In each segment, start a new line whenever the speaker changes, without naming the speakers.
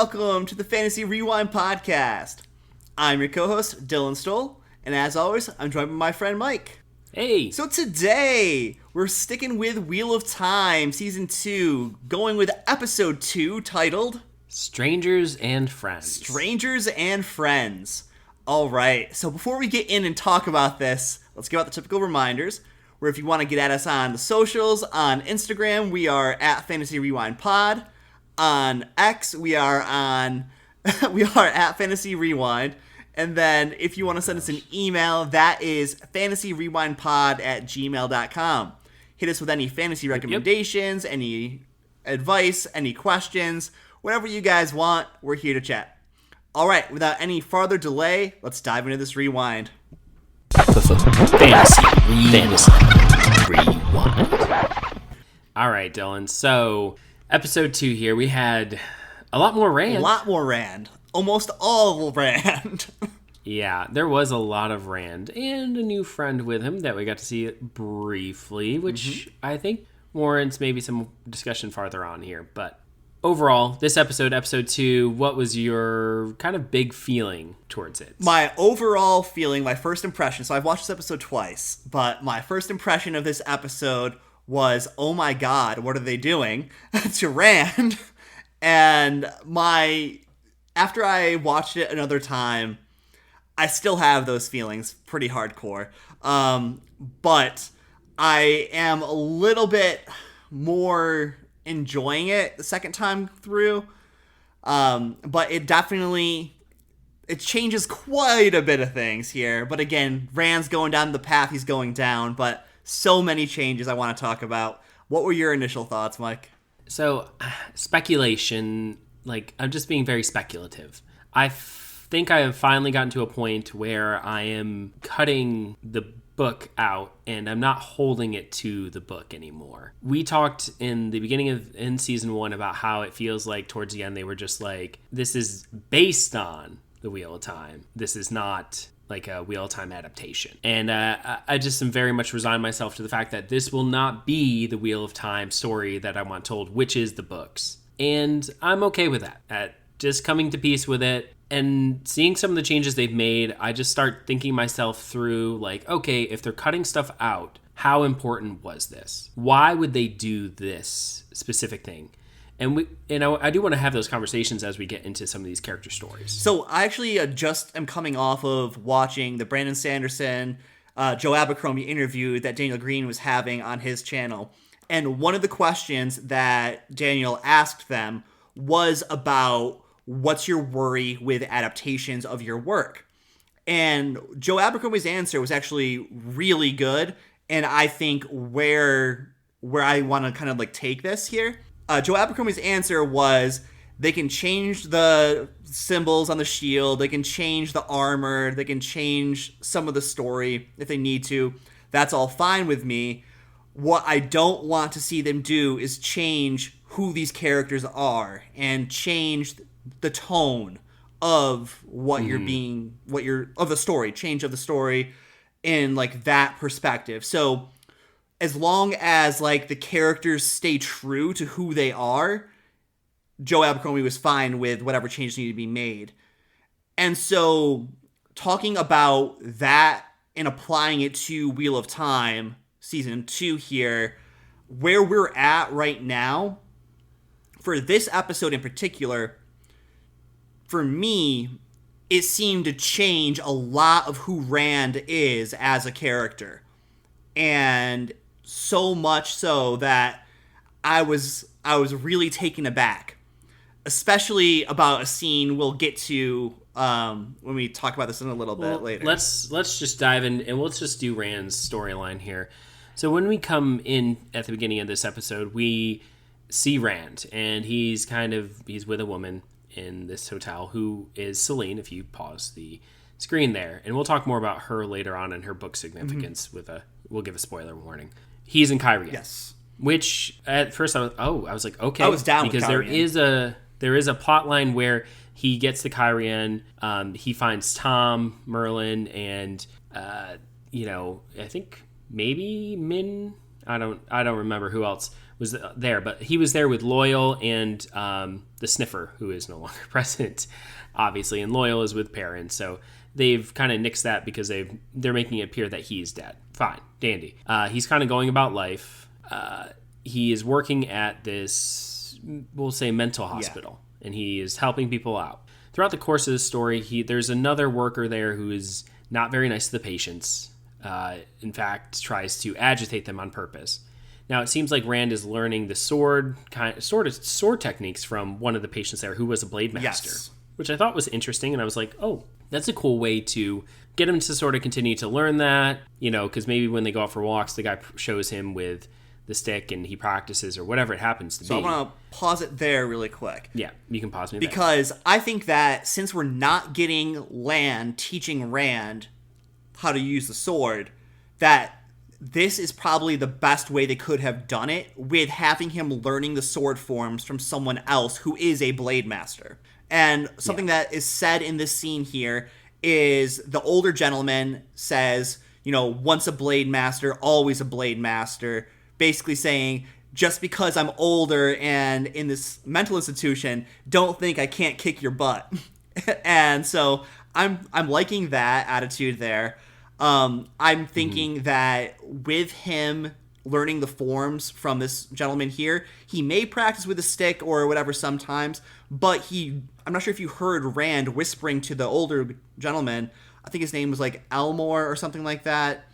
welcome to the Fantasy Rewind podcast. I'm your co-host, Dylan Stoll, and as always, I'm joined by my friend Mike.
Hey!
So today, we're sticking with Wheel of Time, Season 2, going with Episode 2, titled...
Strangers and Friends.
Strangers and Friends. Alright, so before we get in and talk about this, let's give out the typical reminders, where if you want to get at us on the socials, on Instagram, we are at Fantasy Rewind Pod. On X, we are at Fantasy Rewind. And then if you want to send us an email, that is fantasyrewindpod@gmail.com. Hit us with any fantasy recommendations, any advice, any questions, whatever you guys want, we're here to chat. All right, without any farther delay, let's dive into this rewind.
Fantasy Rewind. All right, Dylan. So, episode 2 here, we had a lot more Rand.
A lot more Rand. Almost all Rand.
Yeah, there was a lot of Rand and a new friend with him that we got to see briefly, which I think warrants maybe some discussion farther on here. But overall, this episode 2, what was your kind of big feeling towards it?
My overall feeling, my first impression, so I've watched this episode twice, but my first impression of this episode was, oh my god, what are they doing to Rand? And after I watched it another time, I still have those feelings pretty hardcore. But I am a little bit more enjoying it the second time through. But it changes quite a bit of things here. But again, Rand's going down the path he's going down, but so many changes I want to talk about. What were your initial thoughts, Mike?
So, speculation, I'm just being very speculative. I think I have finally gotten to a point where I am cutting the book out and I'm not holding it to the book anymore. We talked in the beginning in season 1 about how it feels like towards the end they were just like, this is based on the Wheel of Time. This is not like a Wheel of Time adaptation. And I just am very much resigned myself to the fact that this will not be the Wheel of Time story that I want told, which is the books. And I'm okay with that. At just coming to peace with it and seeing some of the changes they've made, I just start thinking myself through okay, if they're cutting stuff out, how important was this? Why would they do this specific thing? And I do want to have those conversations as we get into some of these character stories.
So I actually just am coming off of watching the Brandon Sanderson, Joe Abercrombie interview that Daniel Green was having on his channel. And one of the questions that Daniel asked them was about what's your worry with adaptations of your work? And Joe Abercrombie's answer was actually really good. And I think where I want to kind of take this here, Joe Abercrombie's answer was they can change the symbols on the shield, they can change the armor, they can change some of the story if they need to. That's all fine with me. What I don't want to see them do is change who these characters are and change the tone of what of the story, change of the story in that perspective. So as long as the characters stay true to who they are, Joe Abercrombie was fine with whatever changes needed to be made. And so talking about that and applying it to Wheel of Time season 2 here, where we're at right now, for this episode in particular, for me, it seemed to change a lot of who Rand is as a character. And so much so that I was really taken aback, especially about a scene we'll get to when we talk about this in a little bit later.
Let's just dive in and let's just do Rand's storyline here. So when we come in at the beginning of this episode, we see Rand, and he's with a woman in this hotel who is Selene, if you pause the screen there. And we'll talk more about her later on in her book significance we'll give a spoiler warning. He's in Cairhien.
Yes.
Which at first I was like, okay.
I was down
because
with
Cairhien. There is a plot line where he gets to Cairhien, he finds Tom, Merlin, and I think maybe Min. I don't remember who else was there, but he was there with Loyal and the Sniffer, who is no longer present, obviously, and Loyal is with Perrin. So they've kind of nixed that because they're making it appear that he's dead. Fine, dandy. He's kind of going about life. He is working at this, we'll say, mental hospital, and he is helping people out. Throughout the course of the story, there's another worker there who is not very nice to the patients. In fact, tries to agitate them on purpose. Now, it seems like Rand is learning the sword techniques from one of the patients there who was a blade master, which I thought was interesting. And I was like, oh, that's a cool way to get him to sort of continue to learn that, because maybe when they go out for walks, the guy shows him with the stick and he practices or whatever it happens to be.
So I'm going to pause it there really quick.
Yeah, you can pause me
because there. I think that since we're not getting Lan teaching Rand how to use the sword, that this is probably the best way they could have done it, with having him learning the sword forms from someone else who is a blade master. And something that is said in this scene here is the older gentleman says, once a blade master, always a blade master, basically saying, just because I'm older and in this mental institution, don't think I can't kick your butt. And so I'm liking that attitude there. I'm thinking that with him learning the forms from this gentleman here, he may practice with a stick or whatever sometimes, but I'm not sure if you heard Rand whispering to the older gentleman, I think his name was like Elmore or something like that,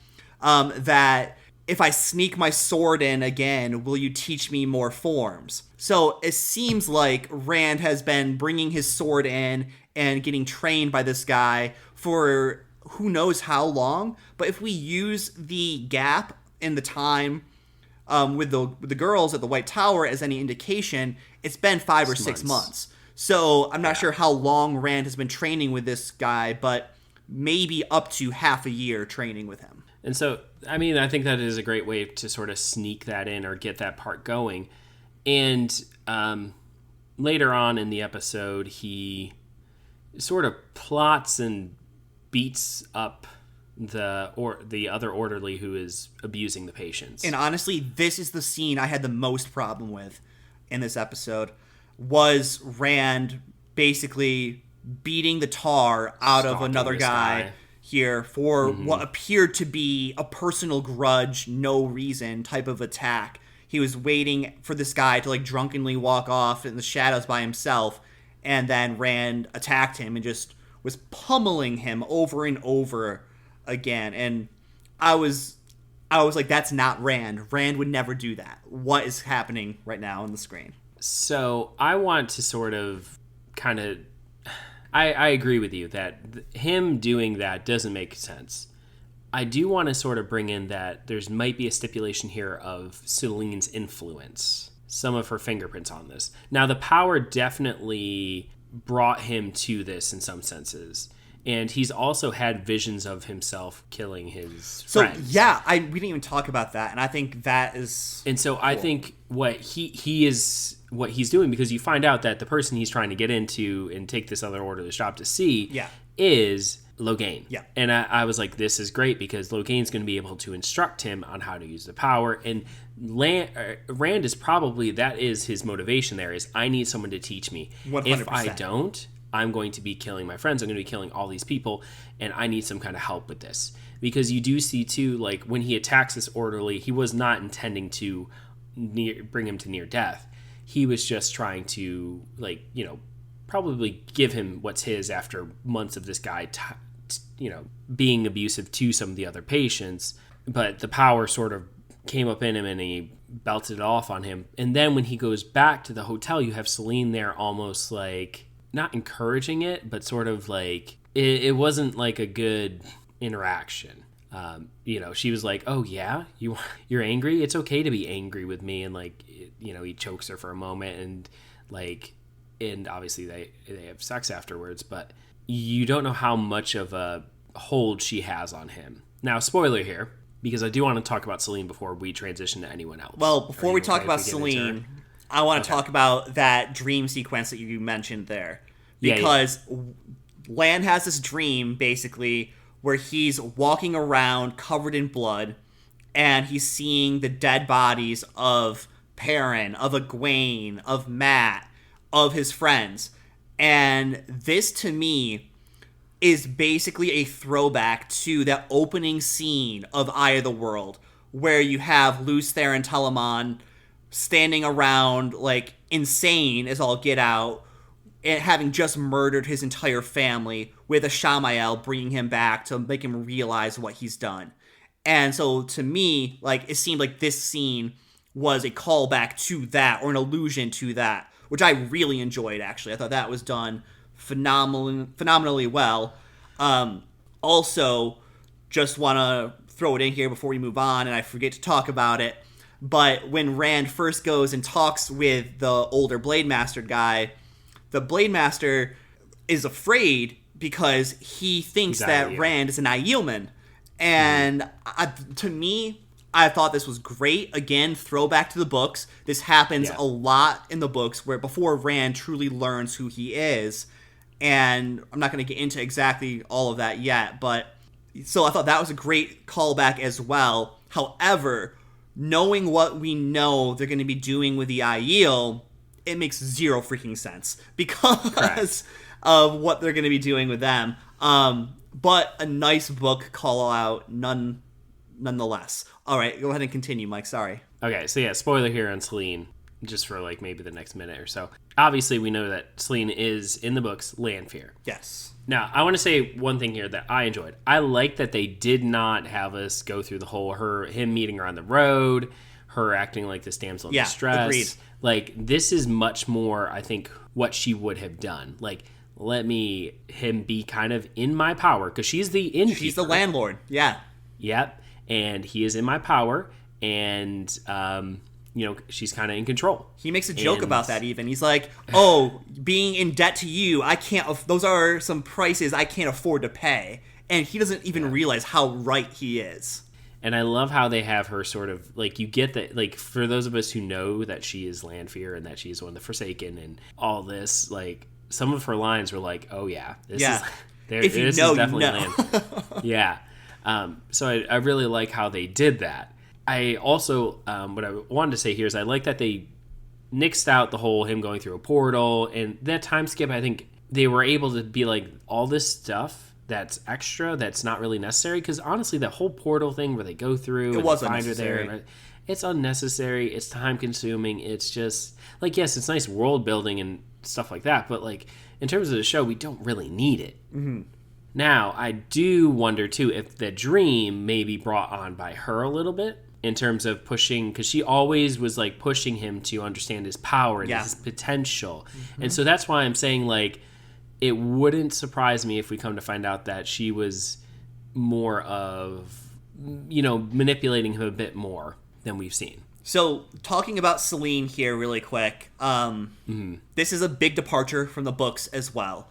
that if I sneak my sword in again, will you teach me more forms? So it seems like Rand has been bringing his sword in and getting trained by this guy for who knows how long, but if we use the gap in the time with the girls at the White Tower as any indication, it's been 5 or 6 months. So I'm not sure how long Rand has been training with this guy, but maybe up to half a year training with him.
And so, I think that is a great way to sort of sneak that in or get that part going. And later on in the episode, he sort of plots and beats up the other orderly who is abusing the patients.
And honestly, this is the scene I had the most problem with in this episode, was Rand basically beating the tar out of another guy here for what appeared to be a personal grudge, no reason type of attack. He was waiting for this guy to drunkenly walk off in the shadows by himself, and then Rand attacked him and just was pummeling him over and over again. And I was like, that's not Rand. Rand would never do that. What is happening right now on the screen?
So I want to sort of I agree with you that him doing that doesn't make sense. I do want to sort of bring in that there's might be a stipulation here of Celene's influence, some of her fingerprints on this. Now, the power definitely brought him to this in some senses, and he's also had visions of himself killing his friends.
Yeah, we didn't even talk about that, and I think that is
and so
cool.
I think what he's doing, because you find out that the person he's trying to get into and take this other orderly shop to see is Logain.
Yeah.
And I was like, this is great, because Logain's going to be able to instruct him on how to use the power. And Rand is probably, that is his motivation there, is I need someone to teach me.
100%.
If I don't, I'm going to be killing my friends. I'm going to be killing all these people, and I need some kind of help with this. Because you do see, too, when he attacks this orderly, he was not intending to bring him to near death. He was just trying to, probably give him what's his after months of this guy, being abusive to some of the other patients. But the power sort of came up in him and he belted it off on him. And then when he goes back to the hotel, you have Selene there almost not encouraging it, but sort of it wasn't a good interaction. She was like, oh yeah, you're angry? It's okay to be angry with me. And he chokes her for a moment and obviously they have sex afterwards, but you don't know how much of a hold she has on him. Now, spoiler here, because I do want to talk about Selene before we transition to anyone else.
Well, before we talk about Selene, I want to talk about that dream sequence that you mentioned there. Because Lan has this dream, basically, where he's walking around covered in blood, and he's seeing the dead bodies of Perrin, of Egwene, of Matt, of his friends. And this, to me, is basically a throwback to that opening scene of Eye of the World, where you have Lews Therin Telamon standing around, like, insane as all get out, and having just murdered his entire family, with Ashamael bringing him back to make him realize what he's done. And so, to me, like, it seemed like this scene was a callback to that, or an allusion to that, which I really enjoyed, actually. I thought that was done phenomenally well. Also, just want to throw it in here before we move on, and I forget to talk about it, but when Rand first goes and talks with the older Blade Master guy, the Blade Master is afraid because he thinks that Rand is an Aielman. And to me, I thought this was great. Again, throwback to the books. This happens a lot in the books, where before Rand truly learns who he is. And I'm not going to get into exactly all of that yet, but so I thought that was a great callback as well. However, knowing what we know they're going to be doing with the Aiel, it makes zero freaking sense because of what they're going to be doing with them. But a nice book call out nonetheless. All right, go ahead and continue, Mike. Sorry.
Okay, so yeah, spoiler here on Selene, just for like maybe the next minute or so. Obviously, we know that Selene is, in the books, Lanfear.
Yes.
Now, I want to say one thing here that I enjoyed. I like that they did not have us go through the whole him meeting her on the road, her acting like this damsel in distress.
Agreed.
Like, this is much more, I think, what she would have done. Like, let him be kind of in my power, because she's the innkeeper.
She's the landlord. Yeah.
Yep. And he is in my power, and she's kind of in control.
He makes a joke about that even. He's like, "Oh, being in debt to you, I can't. Those are some prices I can't afford to pay." And he doesn't even realize how right he is.
And I love how they have her sort of, like, you get that, like, for those of us who know that she is Lanfear and that she's one of the Forsaken and all this, like, some of her lines were like, "Oh yeah, this is
if you
this
know,
is definitely
you know."
Lanfear." Yeah. So I really like how they did that. I also, what I wanted to say here is I like that they nixed out the whole him going through a portal, and that time skip, I think they were able to be like, all this stuff that's extra, that's not really necessary, because honestly, that whole portal thing where they go through and find her there, it's unnecessary, it's time consuming, it's just, like, yes, it's nice world building and stuff like that, but like, in terms of the show, we don't really need it.
Mm-hmm.
Now, I do wonder, too, if the dream may be brought on by her a little bit, in terms of pushing, because she always was, like, pushing him to understand his power and his potential. Mm-hmm. And so that's why I'm saying, like, it wouldn't surprise me if we come to find out that she was more of, manipulating him a bit more than we've seen.
So, talking about Selene here really quick, this is a big departure from the books as well.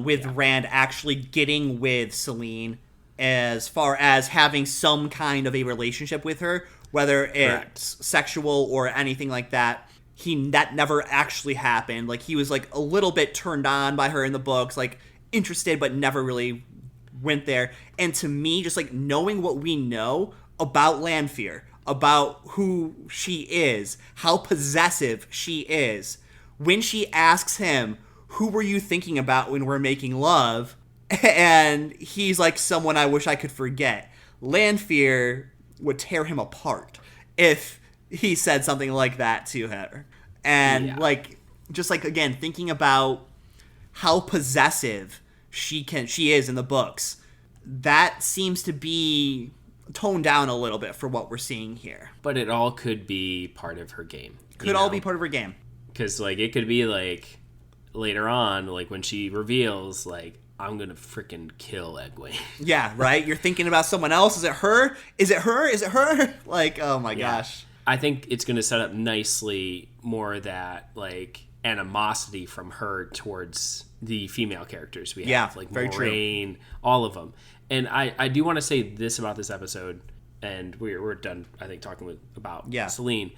With Rand actually getting with Selene, as far as having some kind of a relationship with her, whether it's sexual or anything like that. That never actually happened. Like, he was like a little bit turned on by her in the books, like interested, but never really went there. And to me, just like knowing what we know about Lanfear, about who she is, how possessive she is, when she asks him, "Who were you thinking about when we're making love?" And he's like, "Someone I wish I could forget." Lanfear would tear him apart if he said something like that to her. And like, just like, again, thinking about how possessive she is in the books, that seems to be toned down a little bit for what we're seeing here.
But it all could be part of her game.
Could all be part of her game.
Because, like, it could be, like, later on, like, when she reveals, like, "I'm gonna freaking kill Egwene."
Yeah, right? You're thinking about someone else. Is it her? Is it her? Is it her? Like, oh my gosh.
I think it's gonna set up nicely more that, like, animosity from her towards the female characters we have. Like,
very
Moiraine, all of them. And I do want to say this about this episode, and we're done, I think, talking about Selene.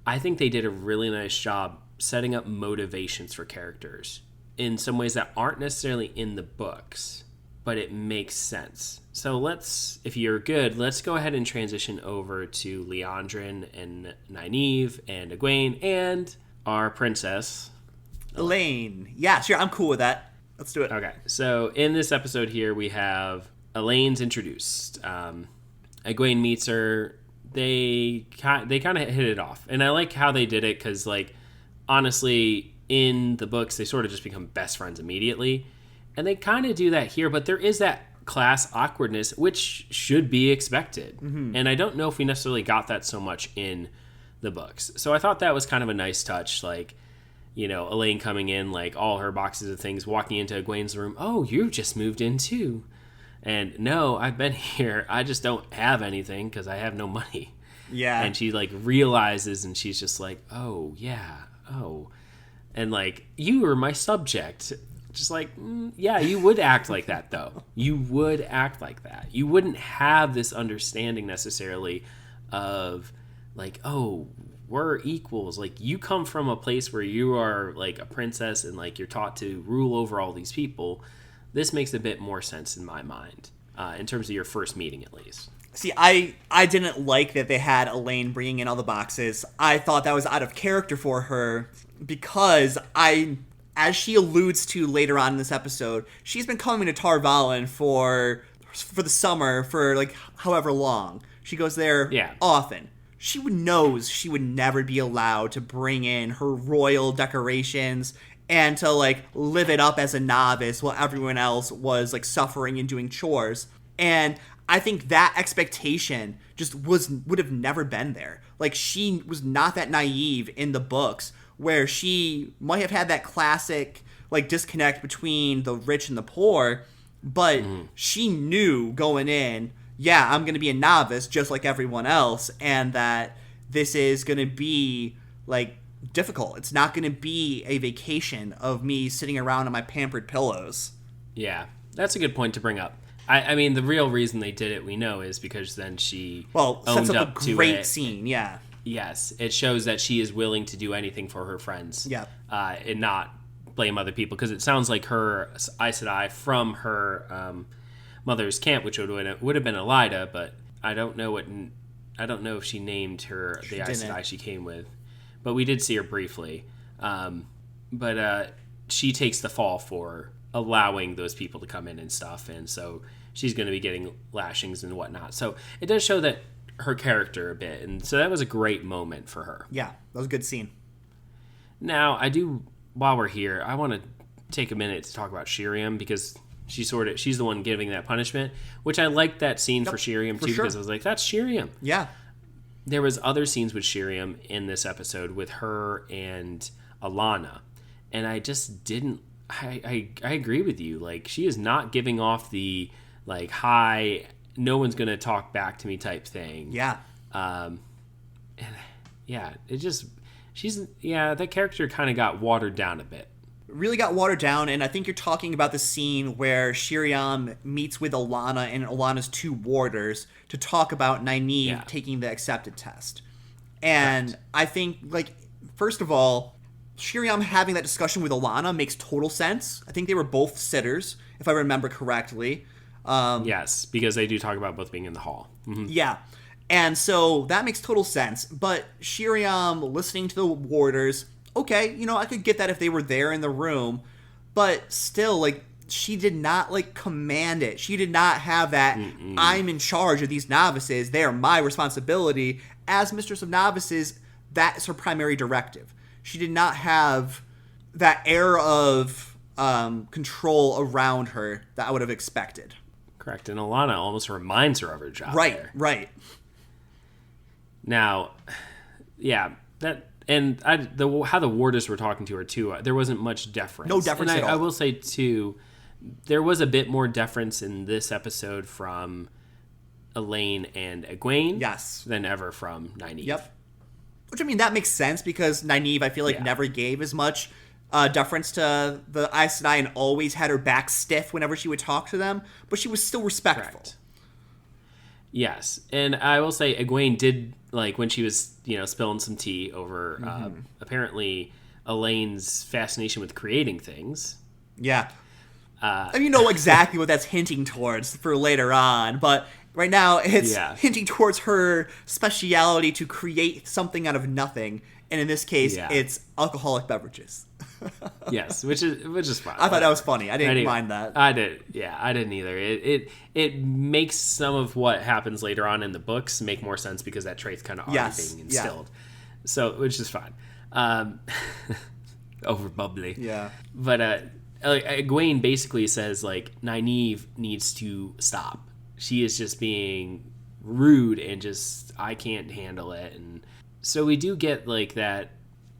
I think they did a really nice job setting up motivations for characters in some ways that aren't necessarily in the books, but it makes sense. So if you're good, let's go ahead and transition over to Leandrin and Nynaeve and Egwene and our princess.
Elaine. Yeah, sure. I'm cool with that. Let's do it.
Okay. So in this episode here, we have Elaine's introduced. Egwene meets her. They kind of hit it off. And I like how they did it because, like, honestly, in the books, they sort of just become best friends immediately. And they kind of do that here, but there is that class awkwardness, which should be expected. Mm-hmm. And I don't know if we necessarily got that so much in the books. So I thought that was kind of a nice touch, like, you know, Elaine coming in, like, all her boxes of things, walking into Egwene's room. Oh, you just moved in, too. And, no, I've been here. I just don't have anything because I have no money.
Yeah.
And she, like, realizes, and she's just like, oh, yeah, oh. And, like, you were my subject. Just like, yeah, you would act like that, though. You would act like that. You wouldn't have this understanding necessarily of, like, oh, we're equals. Like, you come from a place where you are, like, a princess and, like, you're taught to rule over all these people. This makes a bit more sense in my mind, in terms of your first meeting, at least.
See, I didn't like that they had Elaine bringing in all the boxes. I thought that was out of character for her because as she alludes to later on in this episode, she's been coming to Tar Valon for the summer for, like, however long. She goes there often. She knows she would never be allowed to bring in her royal decorations and to, like, live it up as a novice while everyone else was, like, suffering and doing chores. And I think that expectation just would have never been there. Like, she was not that naive in the books, where she might have had that classic, like, disconnect between the rich and the poor, but she knew going in, yeah, I'm going to be a novice just like everyone else, and that this is going to be, like, difficult. It's not going to be a vacation of me sitting around on my pampered pillows.
Yeah, that's a good point to bring up. I mean, the real reason they did it, we know, is because then she
sets up
up
a great scene, yeah.
Yes, it shows that she is willing to do anything for her friends.
Yeah.
And not blame other people, because it sounds like her Aes Sedai from her mother's camp, which would have been Elida, but I don't know if she named her the Aes Sedai she came with, but we did see her briefly. But she takes the fall for allowing those people to come in and stuff, and so she's going to be getting lashings and whatnot. So it does show that her character a bit, and so that was a great moment for her.
Yeah, that was a good scene.
Now, while we're here, I want to take a minute to talk about Shiriam, because she's the one giving that punishment, which I liked that scene for Shiriam too, because I was like, that's Shiriam.
Yeah.
There was other scenes with Shiriam in this episode with her and Alana, and I just didn't. I agree with you. Like, she is not giving off the, like, hi, no one's gonna talk back to me type thing.
Yeah.
And yeah, that character kind of got watered down a bit.
Really got watered down, and I think you're talking about the scene where Shiriam meets with Alana and Alana's two warders to talk about Nynaeve taking the accepted test. And correct. I think, like, first of all, Shiriam having that discussion with Alana makes total sense. I think they were both sitters, if I remember correctly.
Yes, because they do talk about both being in the hall. Mm-hmm.
Yeah. And so that makes total sense. But Shiriam listening to the warders, okay, I could get that if they were there in the room. But still, like, she did not, like, command it. She did not have that, I'm in charge of these novices. They are my responsibility. As Mistress of Novices, that's her primary directive. She did not have that air of control around her that I would have expected.
Correct. And Alana almost reminds her of her job.
Right.
Now, yeah, that and how the warders were talking to her too, there wasn't much deference.
No deference
and
at all.
I will say too, there was a bit more deference in this episode from Elaine and Egwene than ever from Nynaeve.
Yep. Which, I mean, that makes sense because Nynaeve, I feel like, never gave as much deference to the Aes Sedai and always had her back stiff whenever she would talk to them, but she was still respectful.
Correct. Yes, and I will say Egwene did, like, when she was, spilling some tea over apparently Elaine's fascination with creating things.
Yeah. And you know exactly what that's hinting towards for later on, but right now it's hinting towards her speciality to create something out of nothing, and in this case, it's alcoholic beverages.
Yes, which is fun.
I thought that was funny. I didn't mind that.
I didn't either. It makes some of what happens later on in the books make more sense because that trait's kind of already being instilled. So, which is fine. Over bubbly.
Yeah.
But Egwene basically says, like, Nynaeve needs to stop. She is just being rude and just, I can't handle it. And so we do get, like, that,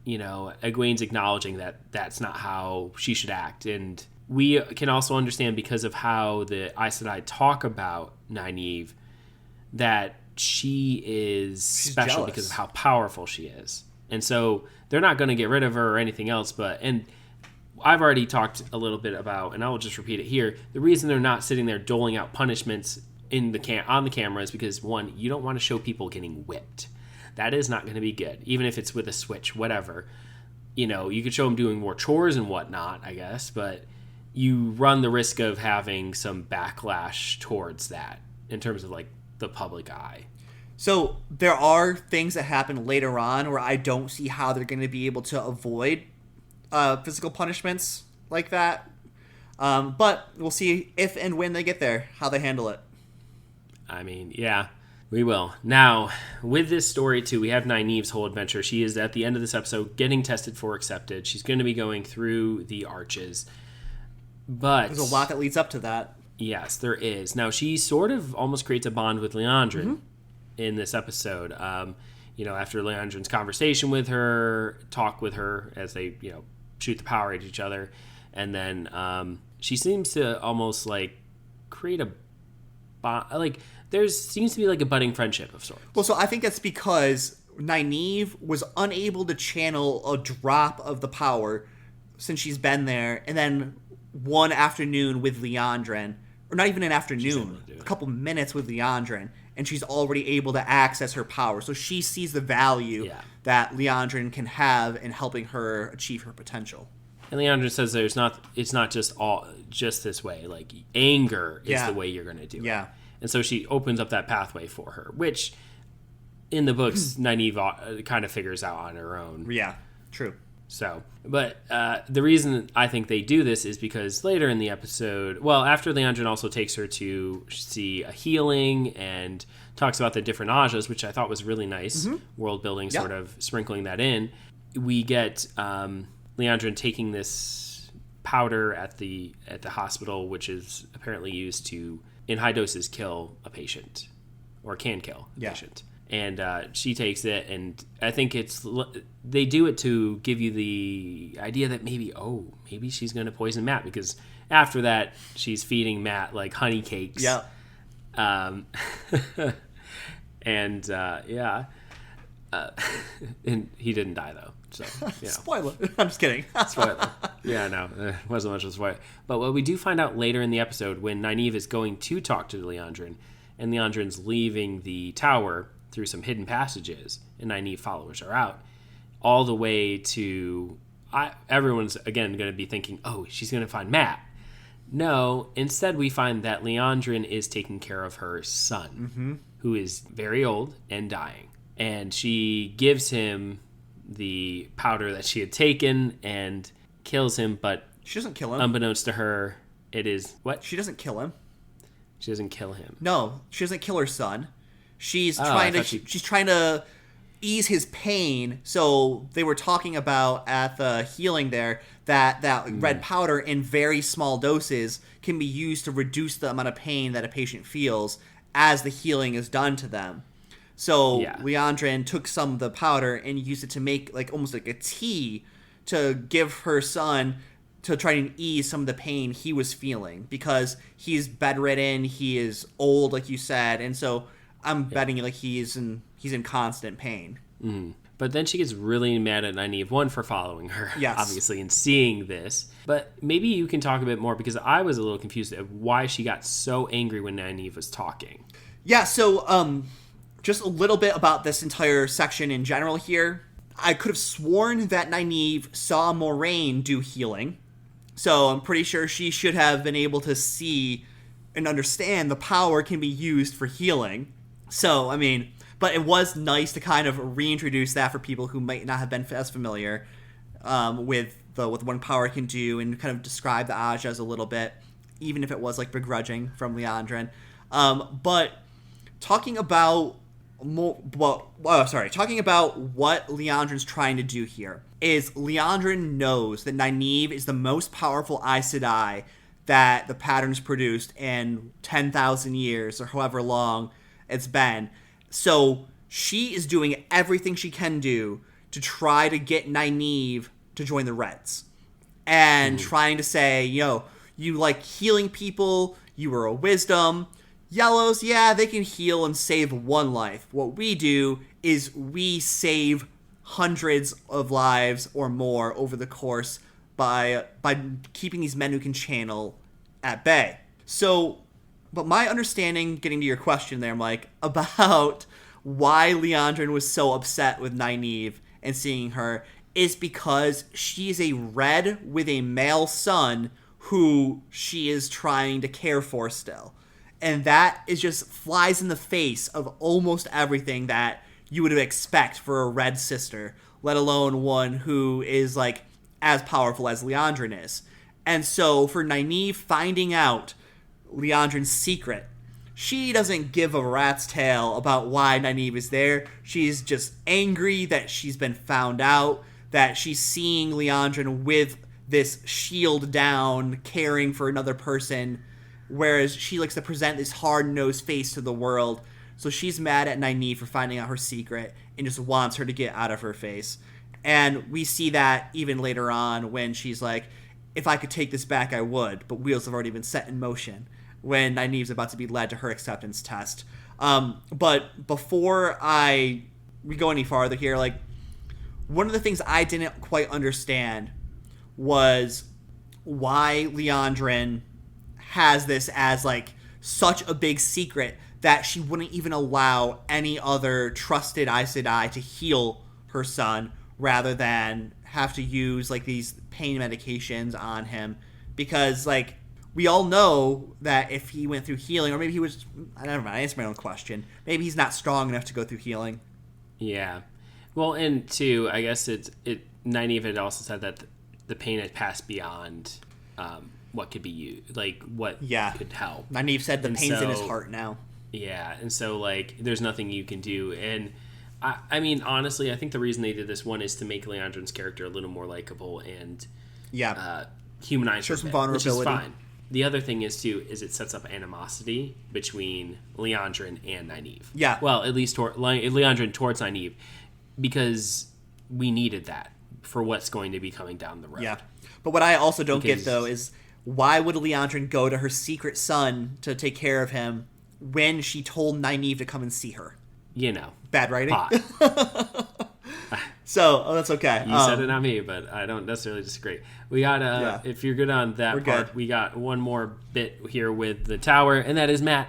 you know, Egwene's acknowledging that that's not how she should act. And we can also understand, because of how the Aes Sedai talk about Nynaeve, that she's special
jealous
because of how powerful she is. And so they're not going to get rid of her or anything else. And I've already talked a little bit about, and I will just repeat it here, the reason they're not sitting there doling out punishments on the camera is because, one, you don't want to show people getting whipped. That is not going to be good, even if it's with a switch, whatever. You know, you could show them doing more chores and whatnot, I guess, but you run the risk of having some backlash towards that in terms of, like, the public eye.
So there are things that happen later on where I don't see how they're going to be able to avoid physical punishments like that. But we'll see if and when they get there, how they handle it.
I mean, yeah. We will. Now, with this story, too, we have Nynaeve's whole adventure. She is, at the end of this episode, getting tested for accepted. She's going to be going through the arches. But
there's a lot that leads up to that.
Yes, there is. Now, she sort of almost creates a bond with Liandrin in this episode. You know, after Leandrin's conversation with her, talk with her as they, you know, shoot the power at each other. And then she seems to almost, like, create a bond. Like, there seems to be like a budding friendship of sorts.
Well, so I think that's because Nynaeve was unable to channel a drop of the power since she's been there, and then one afternoon with Liandrin, or not even an afternoon, a couple minutes with Liandrin, and she's already able to access her power. So she sees the value that Liandrin can have in helping her achieve her potential.
And Liandrin says it's not just this way. Like, anger is the way you're going to do it.
Yeah.
And so she opens up that pathway for her, which in the books, Nynaeve kind of figures out on her own.
Yeah, true.
So, but the reason I think they do this is because later in the episode, well, after Liandrin also takes her to see a healing and talks about the different Ajas, which I thought was really nice, world building, sort of sprinkling that in, we get Liandrin taking this powder at the hospital, which is apparently used to, in high doses, kill a patient, or can kill a patient. And she takes it, and I think they do it to give you the idea that maybe she's going to poison Mat, because after that, she's feeding Mat, like, honey cakes.
Yeah.
And he didn't die, though. So, you know.
Spoiler. I'm just kidding.
Spoiler. Yeah, no, it wasn't much of a spoiler. But what we do find out later in the episode, when Nynaeve is going to talk to Liandrin, and Liandrin's leaving the tower through some hidden passages, and Nynaeve follows her out, all the way to... everyone's, again, going to be thinking, oh, she's going to find Mat. No, instead we find that Liandrin is taking care of her son, who is very old and dying. And she gives him the powder that she had taken and kills him, but
she doesn't kill him.
Unbeknownst to her, it is... What?
She doesn't kill him.
She doesn't kill him.
No, she doesn't kill her son. She's trying to ease his pain. So they were talking about at the healing there that red powder in very small doses can be used to reduce the amount of pain that a patient feels as the healing is done to them. So Liandrin took some of the powder and used it to make almost like a tea to give her son to try and ease some of the pain he was feeling, because he's bedridden, he is old, like you said, and so I'm betting he's in constant pain.
Mm-hmm. But then she gets really mad at Nynaeve, one, for following her, obviously, and seeing this. But maybe you can talk a bit more, because I was a little confused at why she got so angry when Nynaeve was talking.
Yeah, so just a little bit about this entire section in general here. I could have sworn that Nynaeve saw Moiraine do healing, So I'm pretty sure she should have been able to see and understand the power can be used for healing. So, I mean, but it was nice to kind of reintroduce that for people who might not have been as familiar with what power can do, and kind of describe the Ajas a little bit, even if it was like begrudging from Liandrin. But talking about talking about what Liandrin's trying to do here is Liandrin knows that Nynaeve is the most powerful Aes Sedai that the Pattern's produced in 10,000 years, or however long it's been. So she is doing everything she can do to try to get Nynaeve to join the Reds. And trying to say, you like healing people, you were a wisdom. Yellows, yeah, they can heal and save one life. What we do is we save hundreds of lives or more over the course by keeping these men who can channel at bay. So, but my understanding, getting to your question there, Mike, about why Liandrin was so upset with Nynaeve and seeing her, is because she's a red with a male son who she is trying to care for still. And that is just flies in the face of almost everything that you would expect for a red sister, let alone one who is like as powerful as Liandrin is. And so for Nynaeve finding out Liandrin's secret, she doesn't give a rat's tail about why Nynaeve is there. She's just angry that she's been found out, that she's seeing Liandrin with this shield down, caring for another person, whereas she likes to present this hard-nosed face to the world. So she's mad at Nynaeve for finding out her secret and just wants her to get out of her face. And we see that even later on when she's like, if I could take this back, I would, but wheels have already been set in motion, when Nynaeve's about to be led to her acceptance test. But before we go any farther here, like, one of the things I didn't quite understand was why Liandrin has this as like such a big secret that she wouldn't even allow any other trusted Aes Sedai to heal her son, rather than have to use like these pain medications on him. Because like we all know that if he went through healing, or maybe he was, I don't know, I answered my own question, maybe he's not strong enough to go through healing.
Yeah. Well, and two, I guess Nynaeve had also said that the pain had passed beyond what could be used, like what could help.
Nynaeve said the pain's in his heart now.
Yeah, and so like there's nothing you can do. And I mean, honestly, I think the reason they did this one is to make Liandrin's character a little more likable and humanize her,
some vulnerability,
which is fine. The other thing is too is it sets up animosity between Liandrin and Nynaeve.
Yeah.
Well, at least Liandrin towards Nynaeve, because we needed that for what's going to be coming down the road.
Yeah. But what I also don't get, though, is why would Liandrin go to her secret son to take care of him when she told Nynaeve to come and see her? Bad writing. So, that's okay.
You said it, not me, but I don't necessarily disagree. We got, if you're good on that part, we got one more bit here with the tower, and that is Mat.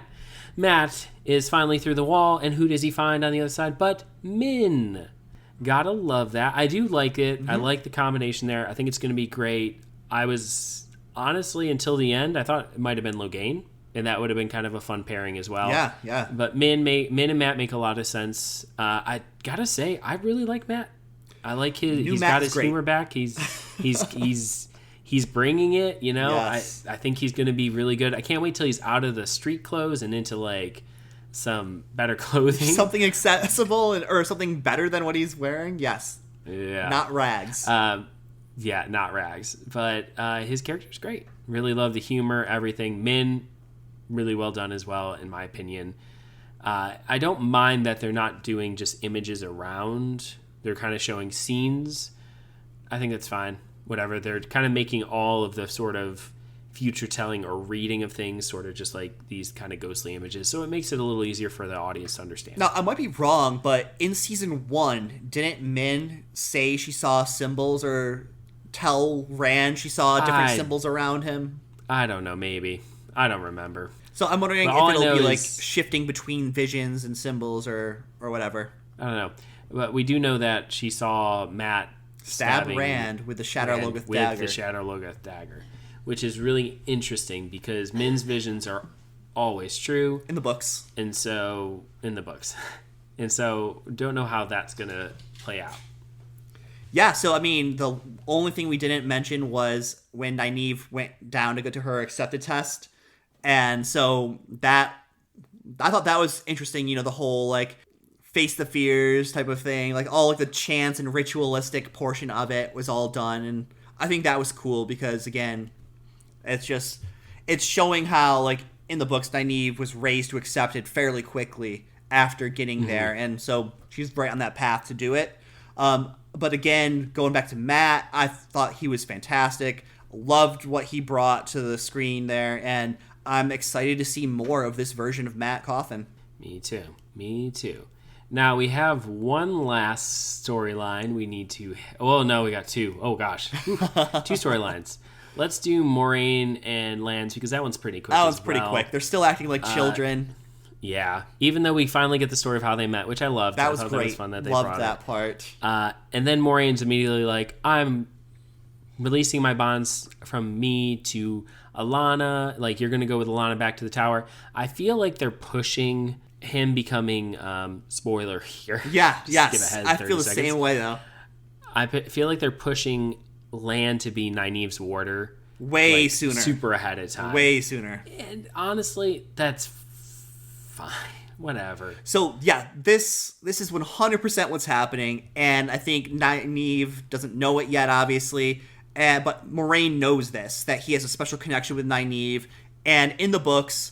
Mat is finally through the wall, and who does he find on the other side but Min? Gotta love that. I do like it. Mm-hmm. I like the combination there. I think it's going to be great. I was, honestly, until the end, I thought it might have been Logain, and that would have been kind of a fun pairing as well.
Yeah.
But Min and Mat make a lot of sense. I gotta say, I really like Mat. I like he's got his humor back. He's bringing it, Yes. I think he's going to be really good. I can't wait till he's out of the street clothes and into like some better clothing.
Something accessible or something better than what he's wearing. Yes.
Yeah.
Not rags.
Not rags. But his character's great. Really love the humor, everything. Min, really well done as well, in my opinion. I don't mind that they're not doing just images around. They're kind of showing scenes. I think that's fine. Whatever. They're kind of making all of the sort of future telling or reading of things sort of just like these kind of ghostly images. So it makes it a little easier for the audience to understand.
Now, I might be wrong, but in season 1, didn't Min say she saw symbols or tell Rand she saw different symbols around him?
I don't know. Maybe. I don't remember.
So I'm wondering if it'll be like shifting between visions and symbols or whatever.
I don't know. But we do know that she saw Mat
stab Rand with the Shadow Logoth dagger.
With the Shadow Logoth dagger. which is really interesting because Min's visions are always true.
In the books.
And so, in the books. And so, don't know how that's going to play out.
Yeah, so I mean, the only thing we didn't mention was when Nynaeve went down to go to her accepted test. And so that, I thought that was interesting, you know, the whole, like, face the fears type of thing. Like, all, like, the chants and ritualistic portion of it was all done. And I think that was cool because, again, it's showing how, like, in the books, Nynaeve was raised to accept it fairly quickly after getting there. And so she's right on that path to do it. But again, going back to Matt, I thought he was fantastic. Loved what he brought to the screen there, and I'm excited to see more of this version of Matt Coffin.
Me too. Now we have one last storyline we need to... Oh, no, we got two. Oh, gosh. Two storylines. Let's do Moiraine and Lance, because that one's pretty quick.
That one's pretty quick. They're still acting like children.
Yeah, even though we finally get the story of how they met, which I loved.
That was
great.
That
was fun that they
loved
brought
that
it.
part.
And then Moraine's immediately like, I'm releasing my bonds from me to Alana. Like, you're going to go with Alana back to the tower. I feel like they're pushing him becoming, spoiler here.
Yeah, yes.
Skip ahead
I
30
feel the
seconds.
same way, though.
I feel like they're pushing Lan to be Nynaeve's warder.
Way
like,
sooner.
Super ahead of time.
Way sooner.
And honestly, that's fine. Whatever.
So, yeah, this is 100% what's happening, and I think Nynaeve doesn't know it yet, obviously, but Moiraine knows this, that he has a special connection with Nynaeve, and in the books,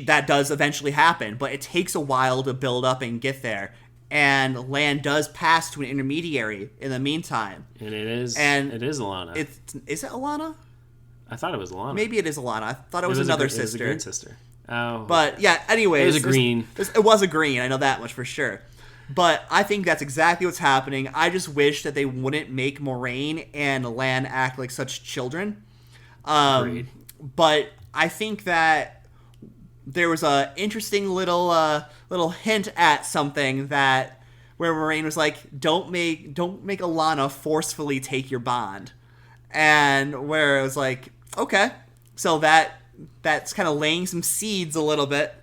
that does eventually happen, but it takes a while to build up and get there, and Lan does pass to an intermediary in the meantime.
And it is Alana.
Is it Alana?
I thought it was Alana.
Maybe it is Alana. I thought it was another sister.
It was a green sister. Oh.
But yeah, anyways.
It was a green.
It was a green, I know that much for sure. But I think that's exactly what's happening. I just wish that they wouldn't make Moiraine and Lan act like such children.
Agreed.
But I think that there was a interesting little hint at something that where Moiraine was like, don't make Alana forcefully take your bond. And where it was like, okay. So that's kind of laying some seeds a little bit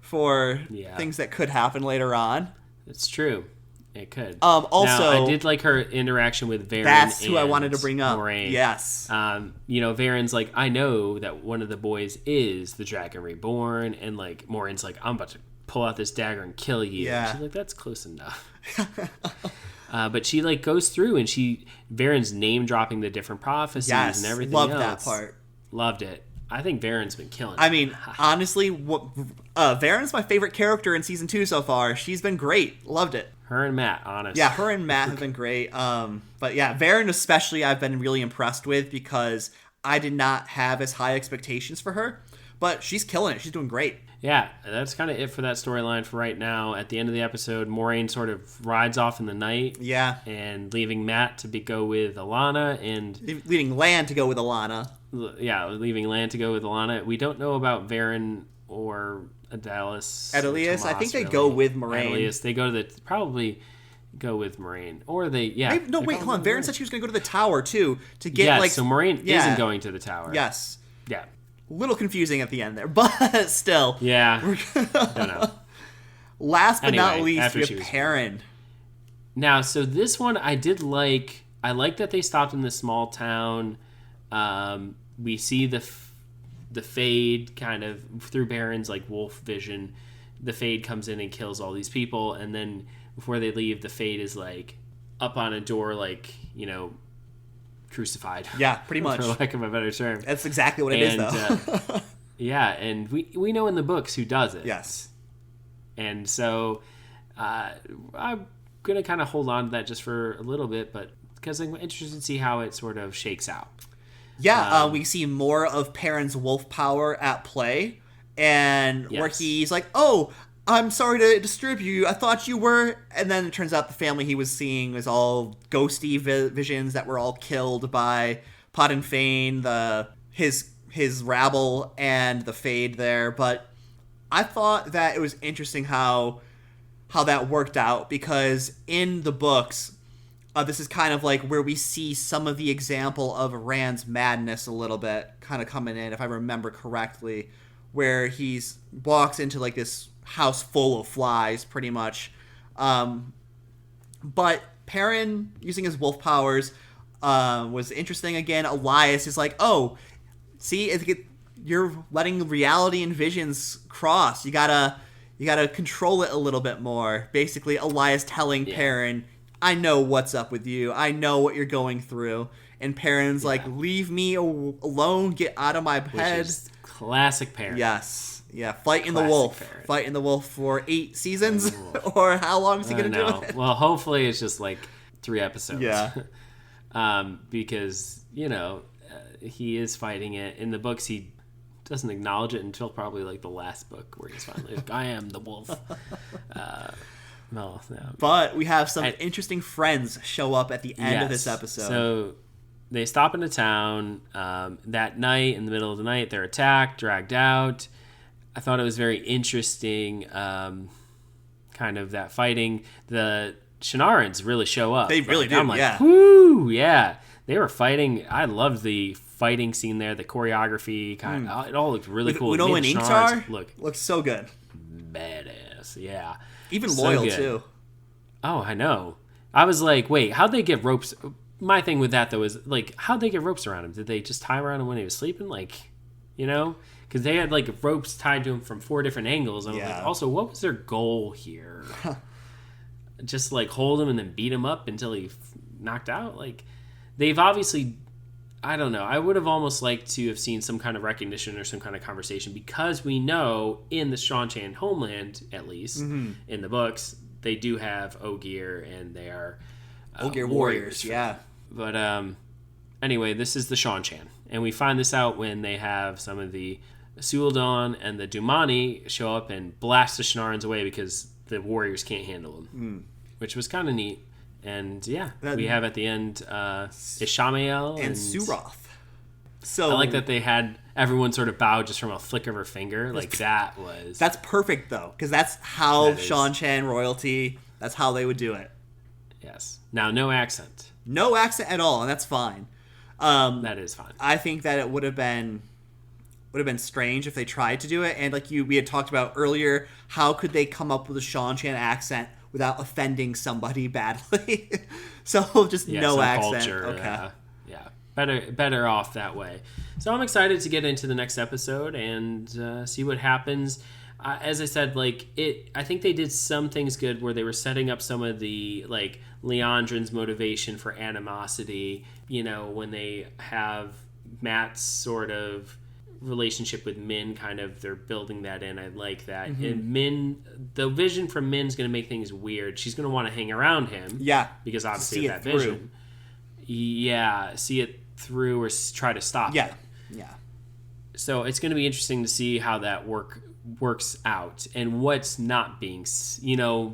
for things that could happen later on.
It's true. It could.
Also,
now, I did like her interaction with Varen.
That's who I wanted to bring up.
Moiraine.
Yes.
Varen's like, I know that one of the boys is the Dragon Reborn, and like Moraine's like, I'm about to pull out this dagger and kill you.
Yeah.
And she's like, that's close enough. But she like goes through and Varen's name dropping the different prophecies and everything
loved
else.
That part.
Loved it. I think Varen's been killing it.
I mean, honestly, Varen's my favorite character in season 2 so far. She's been great. Loved it.
Her and Matt, honestly.
Yeah, her and Matt have been great. But yeah, Varen especially I've been really impressed with because I did not have as high expectations for her. But she's killing it. She's doing great.
Yeah, that's kind of it for that storyline for right now. At the end of the episode, Moiraine sort of rides off in the night.
Yeah.
And leaving Matt to go with Alana and...
leaving Lan to go with Alana.
Yeah, leaving Lan to go with Alana. We don't know about Varen or Adelius.
I think they go with Moiraine.
They go to probably go with Moiraine. Or they,
wait, hold on. Varen said she was going to go to the tower, too, to get,
so Moiraine isn't going to the tower.
Yes.
Yeah.
Little confusing at the end there, but still.
Yeah. Don't know.
Last but not least, we have Perrin.
Now, so this one I did like. I like that they stopped in this small town. We see the Fade kind of through Perrin's like wolf vision. The Fade comes in and kills all these people, and then before they leave, the Fade is like up on a door, like crucified.
Yeah, pretty much.
For lack of a better term.
That's exactly what it is, though.
Yeah, and we know in the books who does it.
Yes.
And so I'm going to kind of hold on to that just for a little bit, but because I'm interested to see how it sort of shakes out.
Yeah, we see more of Perrin's wolf power at play, and where he's like, oh, I'm sorry to disturb you. I thought you were... And then it turns out the family he was seeing was all ghosty visions that were all killed by Podden Fane, his rabble, and the Fade there. But I thought that it was interesting how that worked out, because in the books, This is kind of like where we see some of the example of Rand's madness a little bit kind of coming in, if I remember correctly, where he's walks into like this house full of flies, pretty much. But Perrin, using his wolf powers, was interesting again. Elias is like, oh, see, you're letting reality and visions cross. You gotta control it a little bit more. Basically, Elias telling Perrin, I know what's up with you. I know what you're going through. And Perrin's like, leave me alone. Get out of my head.
Which is classic Perrin.
Yes. Yeah, fighting the wolf.
Perrin.
Fighting the wolf for 8 seasons? Or how long is he going to do it?
Well, hopefully it's just like 3 episodes.
Yeah.
Because, he is fighting it. In the books, he doesn't acknowledge it until probably like the last book where he's finally like, I am the wolf. No.
But we have some interesting friends show up at the end of this episode.
So they stop into town that night. In the middle of the night, they're attacked, dragged out. I thought it was very interesting, kind of that fighting. The Shinnarans really show up.
They really do,
I'm like,
yeah.
Whoo, yeah. They were fighting. I loved the fighting scene there, the choreography. It all looked really cool.
Uno and Ingtar looks so good.
Badass, yeah.
Even
so
Loyal,
good.
too.
Oh, I know. I was like, wait, how'd they get ropes? My thing with that, though, is, like, how'd they get ropes around him? Did they just tie around him when he was sleeping? Like, Because they had, like, ropes tied to him from 4 different angles. And I was like, also, what was their goal here? Just, like, hold him and then beat him up until he knocked out? Like, they've obviously... I don't know. I would have almost liked to have seen some kind of recognition or some kind of conversation, because we know in the Seanchan homeland, at least, in the books, they do have Ogier, and they are
Ogier warriors, yeah.
But anyway, this is the Seanchan, and we find this out when they have some of the Suildon and the Dumani show up and blast the Shinnarans away because the warriors can't handle them, which was kind of neat. And we have at the end Ishamael
and Suroth. So
I like that they had everyone sort of bow just from a flick of her finger. Like that's
perfect though, because that's how Seanchan royalty. That's how they would do it.
Yes. Now no accent
at all, and that's fine.
That is fine.
I think that it would have been strange if they tried to do it, and like we had talked about earlier, how could they come up with a Seanchan accent without offending somebody badly? So just no accent.
Culture,
okay.
Better off that way. So I'm excited to get into the next episode and see what happens. As I said, I think they did some things good where they were setting up some of the Liandrin's motivation for animosity. When they have Matt's sort of relationship with Min, kind of they're building that in. I like that. And Min, the vision from Min's going to make things weird. She's going to want to hang around him, because obviously that vision, see it through or try to stop it. So it's going to be interesting to see how that works out and what's not being,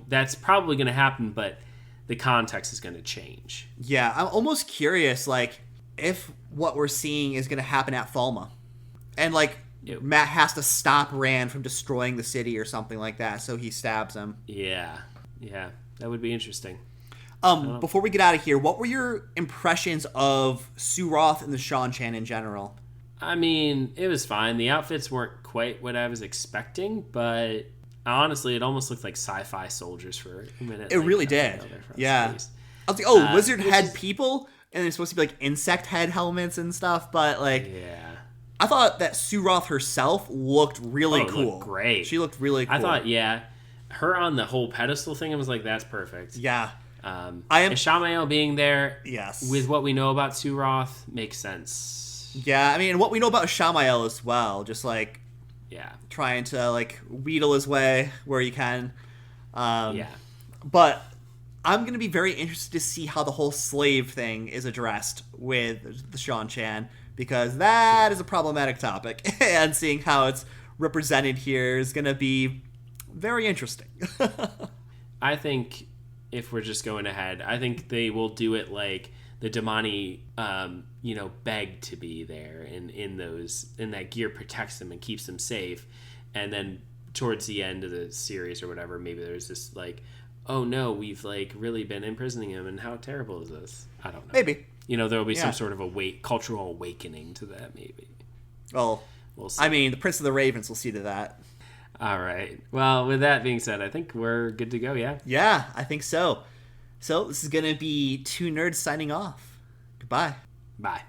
that's probably going to happen, but the context is going to change.
I'm almost curious if what we're seeing is going to happen at Falma. And, Matt has to stop Rand from destroying the city or something like that, so he stabs him.
Yeah, that would be interesting.
Before we get out of here, what were your impressions of Suroth and the Seanchan in general?
I mean, it was fine. The outfits weren't quite what I was expecting, but honestly, it almost looked like sci-fi soldiers for a minute.
It really did. Yeah. I was like, lizard head people? And they're supposed to be, insect head helmets and stuff, but, I thought that Suroth herself looked really cool.
Looked great.
She looked really cool.
I thought, her on the whole pedestal thing, I was like, that's perfect.
Yeah.
Ishamael being there,
yes,
with what we know about Suroth, makes sense.
Yeah, I mean, what we know about Ishamael as well, just trying to wheedle his way where he can. But I'm going to be very interested to see how the whole slave thing is addressed with the Seanchan, because that is a problematic topic, and seeing how it's represented here is going to be very interesting.
I think, if we're just going ahead, I think they will do it like the Damani, begged to be there, and in that gear protects them and keeps them safe, and then towards the end of the series or whatever, maybe there's this oh no, we've like really been imprisoning him, and how terrible is this? I don't know.
Maybe.
There will be
Yeah.
some sort of cultural awakening to that, maybe.
Well,
We'll see.
I mean, the Prince of the Ravens will see to that.
All right. Well, with that being said, I think we're good to go, yeah?
Yeah, I think so. So this is going to be two nerds signing off. Goodbye.
Bye.